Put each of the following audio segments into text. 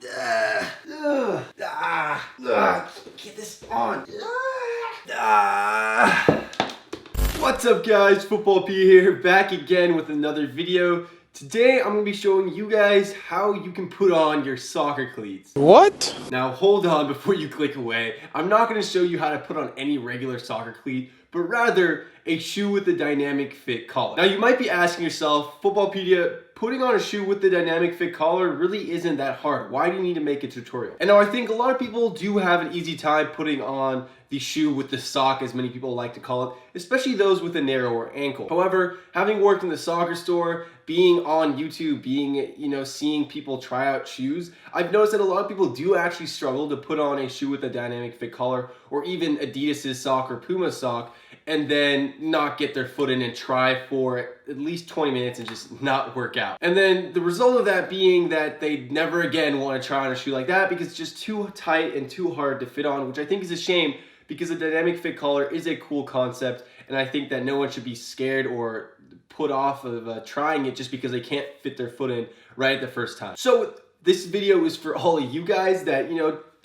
Get this on. What's up guys, Football P here, back again with another video. Today I'm going to be showing you guys how you can put on your soccer cleats. What? Now hold on before you click away. I'm not going to show you how to put on any regular soccer cleat, but rather a shoe with a dynamic fit collar. Now you might be asking yourself, Footballpedia, putting on a shoe with the dynamic fit collar really isn't that hard. Why do you need to make a tutorial? And now I think a lot of people do have an easy time putting on the shoe with the sock, as many people like to call it, especially those with a narrower ankle. However, having worked in the soccer store, being on YouTube, seeing people try out shoes, I've noticed that a lot of people do actually struggle to put on a shoe with a dynamic fit collar, or even Adidas's sock or Puma sock, and then not get their foot in and try for at least 20 minutes and just not work out. And then the result of that being that they never again want to try on a shoe like that because it's just too tight and too hard to fit on, which I think is a shame because the dynamic fit collar is a cool concept, and I think that no one should be scared or put off of trying it just because they can't fit their foot in right at the first time. So this video is for all of you guys that,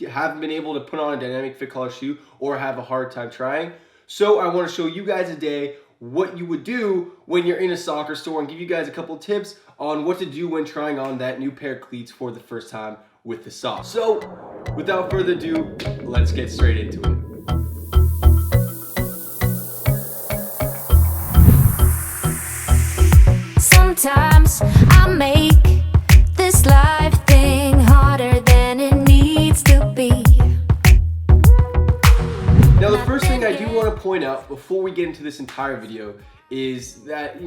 haven't been able to put on a dynamic fit collar shoe or have a hard time trying. So I want to show you guys today what you would do when you're in a soccer store and give you guys a couple tips on what to do when trying on that new pair of cleats for the first time with the sock. So without further ado, let's get straight into it. Sometimes I make this life thing harder than it needs to be. Now the first thing I do want to point out before we get into this entire video is that,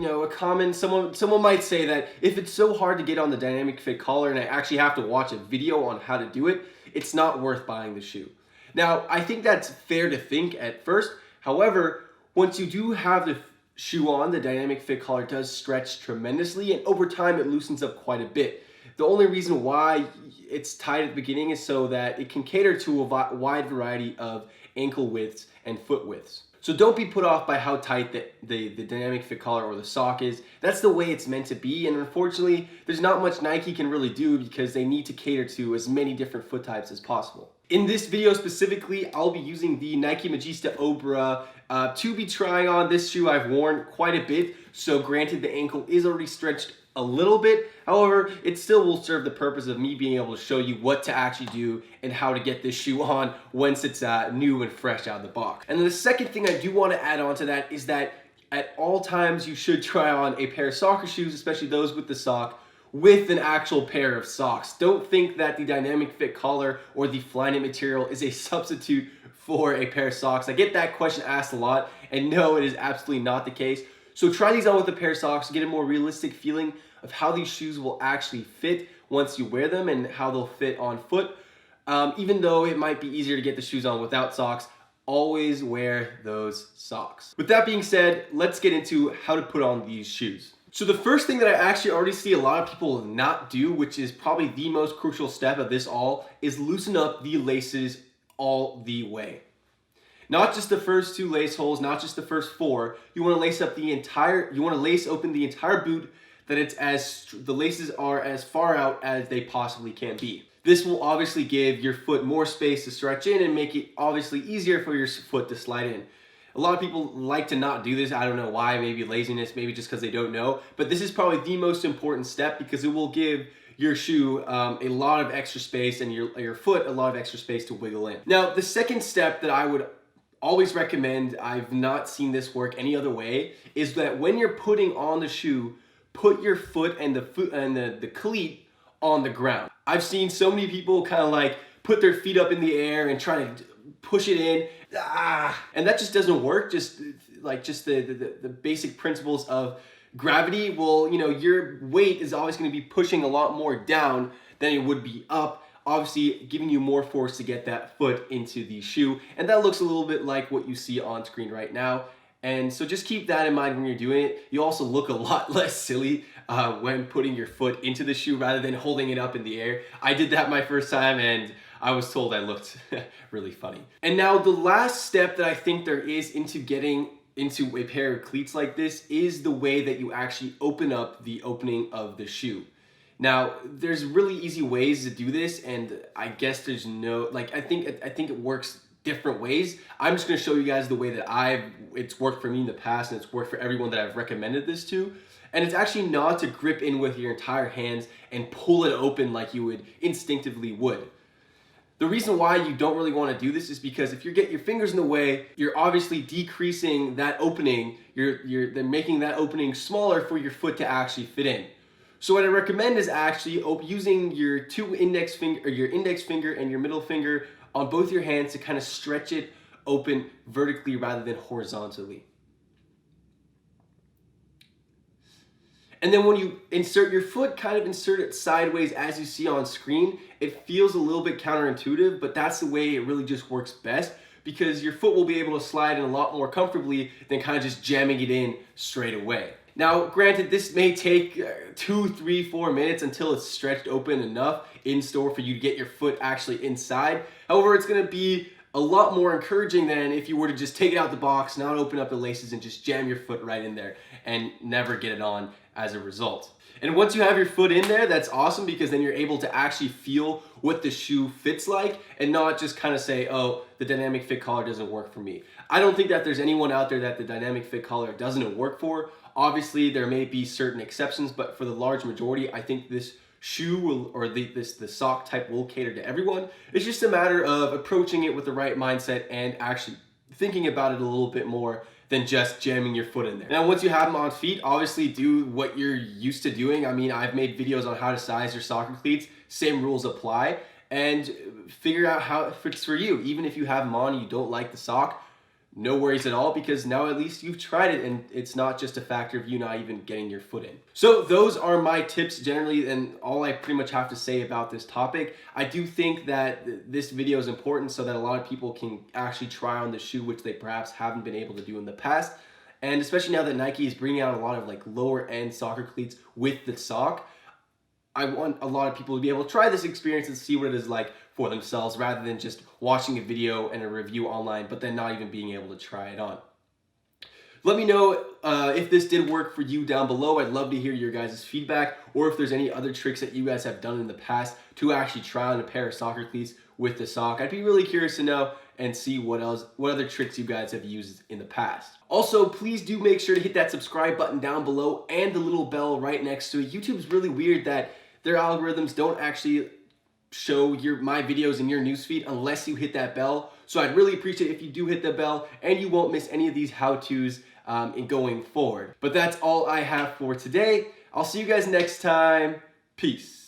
someone might say that if it's so hard to get on the dynamic fit collar and I actually have to watch a video on how to do it, it's not worth buying the shoe. Now, I think that's fair to think at first. However, once you do have the shoe on, the dynamic fit collar does stretch tremendously, and over time it loosens up quite a bit. The only reason why it's tight at the beginning is so that it can cater to a wide variety of ankle widths and foot widths. So don't be put off by how tight the dynamic fit collar or the sock is. That's the way it's meant to be, and unfortunately there's not much Nike can really do because they need to cater to as many different foot types as possible. In this video specifically, I'll be using the Nike Magista Obra to be trying on. This shoe I've worn quite a bit, so granted the ankle is already stretched a little bit. However, it still will serve the purpose of me being able to show you what to actually do and how to get this shoe on once it's new and fresh out of the box. And then the second thing I do want to add on to that is that at all times you should try on a pair of soccer shoes, especially those with the sock, with an actual pair of socks. Don't think that the dynamic fit collar or the Flyknit material is a substitute for a pair of socks. I get that question asked a lot, and no, it is absolutely not the case. So try these on with a pair of socks to get a more realistic feeling of how these shoes will actually fit once you wear them and how they'll fit on foot. Even though it might be easier to get the shoes on without socks, always wear those socks. With that being said, let's get into how to put on these shoes. So the first thing that I actually already see a lot of people not do, which is probably the most crucial step of this all, is loosen up the laces all the way. Not just the first two lace holes, not just the first four. You want to lace open the entire boot, that the laces are as far out as they possibly can be. This will obviously give your foot more space to stretch in and make it obviously easier for your foot to slide in. A lot of people like to not do this. I don't know why, maybe laziness, maybe just because they don't know. But this is probably the most important step because it will give your shoe a lot of extra space and your foot a lot of extra space to wiggle in. Now, the second step that I would always recommend, I've not seen this work any other way, is that when you're putting on the shoe, put your foot and the cleat on the ground. I've seen so many people kind of like put their feet up in the air and try to push it in, and that just doesn't work. Just the basic principles of gravity will, your weight is always going to be pushing a lot more down than it would be up, obviously giving you more force to get that foot into the shoe, and that looks a little bit like what you see on screen right now. And so just keep that in mind when you're doing it. You also look a lot less silly when putting your foot into the shoe rather than holding it up in the air. I did that my first time and I was told I looked really funny. And now the last step that I think there is into getting into a pair of cleats like this is the way that you actually open up the opening of the shoe. Now, there's really easy ways to do this, and I guess there's no, like, I think it works different ways. I'm just gonna show you guys the way that it's worked for me in the past, and it's worked for everyone that I've recommended this to. And it's actually not to grip in with your entire hands and pull it open like you would instinctively would. The reason why you don't really want to do this is because if you get your fingers in the way, you're obviously decreasing that opening. They're making that opening smaller for your foot to actually fit in. So what I recommend is actually using your index finger and your middle finger on both your hands to kind of stretch it open vertically rather than horizontally. And then when you insert your foot, kind of insert it sideways as you see on screen. It feels a little bit counterintuitive, but that's the way it really just works best, because your foot will be able to slide in a lot more comfortably than kind of just jamming it in straight away. Now, granted, this may take 2, 3, 4 minutes until it's stretched open enough in store for you to get your foot actually inside. However, it's gonna be a lot more encouraging than if you were to just take it out the box, not open up the laces, and just jam your foot right in there and never get it on as a result. And once you have your foot in there, that's awesome, because then you're able to actually feel what the shoe fits like and not just kind of say, oh, the dynamic fit collar doesn't work for me. I don't think that there's anyone out there that the dynamic fit collar doesn't work for. Obviously, there may be certain exceptions, but for the large majority, I think this shoe will, or the sock type will cater to everyone. It's just a matter of approaching it with the right mindset and actually thinking about it a little bit more than just jamming your foot in there. Now, once you have them on feet, obviously do what you're used to doing. I mean, I've made videos on how to size your soccer cleats. Same rules apply, and figure out how it fits for you. Even if you have them on and you don't like the sock, no worries at all, because now at least you've tried it and it's not just a factor of you not even getting your foot in. So those are my tips generally, and all I pretty much have to say about this topic. I do think that this video is important so that a lot of people can actually try on the shoe, which they perhaps haven't been able to do in the past. And especially now that Nike is bringing out a lot of like lower end soccer cleats with the sock, I want a lot of people to be able to try this experience and see what it is like for themselves, rather than just watching a video and a review online but then not even being able to try it on. Let me know if this did work for you down below. I'd love to hear your guys' feedback, or if there's any other tricks that you guys have done in the past to actually try on a pair of soccer cleats with the sock. I'd be really curious to know and see what other tricks you guys have used in the past. Also, please do make sure to hit that subscribe button down below and the little bell right next to it. YouTube's really weird that their algorithms don't actually show my videos in your newsfeed unless you hit that bell. So I'd really appreciate it if you do hit the bell, and you won't miss any of these how-tos in going forward. But that's all I have for today. I'll see you guys next time. Peace.